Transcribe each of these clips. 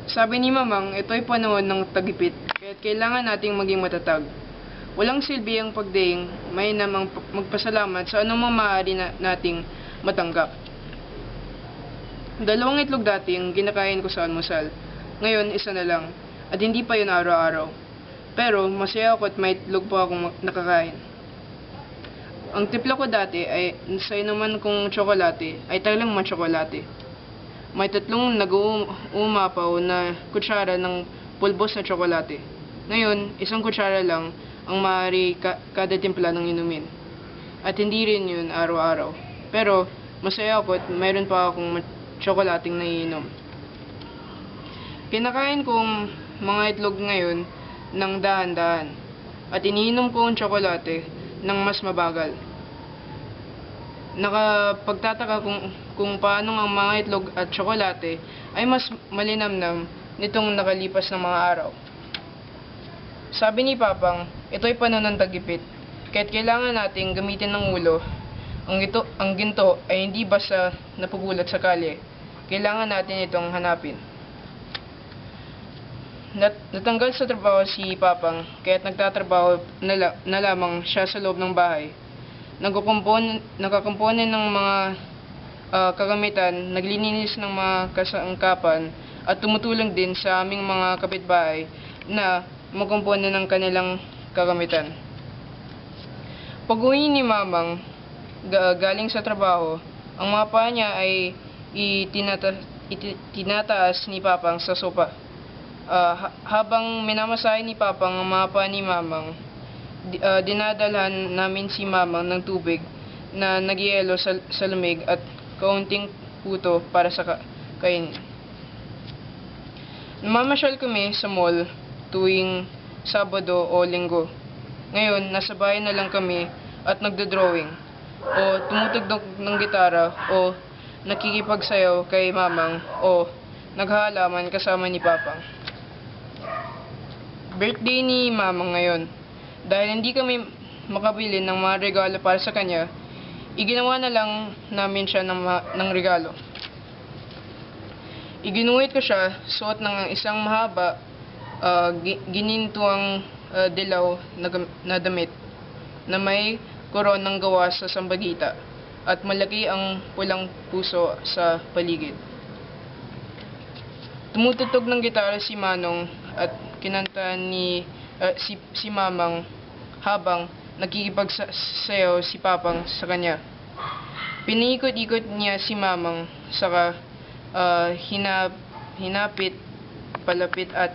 Sabi ni Mamang, ito ay panahon ng tagipit, kaya't kailangan nating maging matatag. Walang silbi ang pagdaing, may namang magpasalamat sa anumang maaari nating matanggap. Dalawang itlog dati ang kinakain ko sa almusal. Ngayon, isa na lang. At hindi pa yun araw-araw. Pero, masaya ako at may itlog pa akong nakakain. Ang tipla ko dati ay sa inuman kong tsokolate ay talagang matsokolate. May tatlong nag-uumapaw na kutsara ng pulbos na tsokolate. Ngayon, isang kutsara lang ang maaari kada timpla ng inumin. At hindi rin yun araw-araw. Pero, masaya ako at mayroon pa akong tsokolating naiinom. Kinakain kong mga itlog ngayon ng dahan-dahan. At iniinom ko ang tsokolate ng mas mabagal. Nakapagtataka kung paano ang mga itlog at tsokolate ay mas malinamnam nitong nakalipas ng mga araw. Sabi ni Papang, ito'y panahon ng tagipit, kaya't kailangan nating gamitin ng ulo. Ang ginto ay hindi basta napugulat sa kalye. Kailangan natin itong hanapin. Natanggal sa trabaho si Papang, kaya't nagtatrabaho na lamang siya sa loob ng bahay. Nagkakumpone ng mga kagamitan, naglilinis ng mga kasangkapan, at tumutulong din sa aming mga kapitbahay na magkumpone ng kanilang kagamitan. Pag-uwi ni Mamang galing sa trabaho, ang mga paa niya ay tinataas ni Papang sa sopa. Habang minamasahe ni Papang ang mga paa ni Mamang, dinadalhan namin si Mamang ng tubig na nagyelo sa lamig at kaunting puto para sa kainin. Namamasyal kami sa mall tuwing Sabado o Linggo. Ngayon, nasa bahay na lang kami at nagdodrawing o tumutugtog ng gitara o nakikipagsayaw kay Mamang o naghahalaman kasama ni Papang. Birthday ni Mamang ngayon. Dahil hindi kami makabili ng mga regalo para sa kanya, iginawa na lang namin siya ng regalo. Iginuhit ko siya suot ng isang mahaba, ginintuang dilaw na damit na may koronang gawa sa sambagita at malaki ang pulang puso sa paligid. Tumutugtog ng gitara si Manong at kinanta si Mamang habang nakikipagsayaw si Papang sa kanya. Piniikot-ikot niya si Mamang saka hinapit, palapit at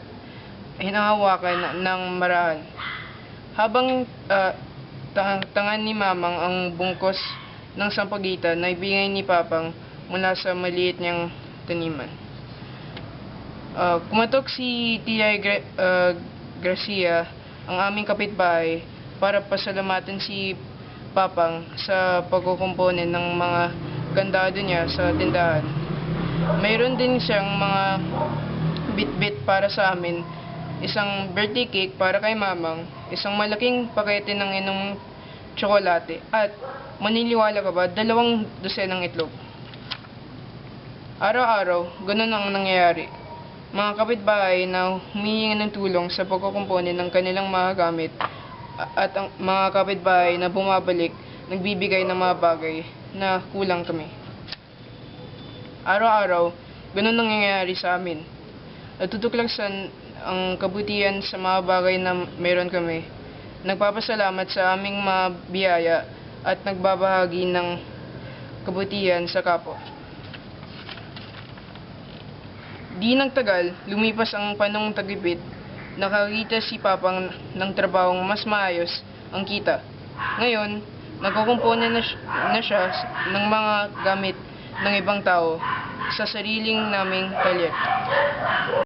hinahawakan ng marahan. Habang tangan ni Mamang ang bungkos ng sampagita na ibigay ni Papang mula sa maliit niyang taniman. Kumatok si Tia Gracia, ang aming kapitbahay, para pasalamatan si Papang sa pagkukumpone ng mga kandado niya sa tindahan. Mayroon din siyang mga bit-bit para sa amin, isang birthday cake para kay Mamang, isang malaking pakete ng inong tsokolate, at maniniwala ka ba, 2 dosenang itlog. Araw-araw, ganun ang nangyayari. Mga kapitbahay na humihingi ng tulong sa pagkukumpone ng kanilang mga gamit at ang mga kapitbahay na bumabalik, nagbibigay ng mga bagay na kulang kami. Araw-araw, ganun ang nangyayari sa amin. Natutuklasan ang kabutihan sa mga bagay na meron kami. Nagpapasalamat sa aming mga biyaya at nagbabahagi ng kabutihan sa kapwa. Di nagtagal, lumipas ang panahong tagipit, nakakita si Papang ng trabahong mas maayos ang kita. Ngayon, nagkukumpone na siya ng mga gamit ng ibang tao sa sariling naming talyer.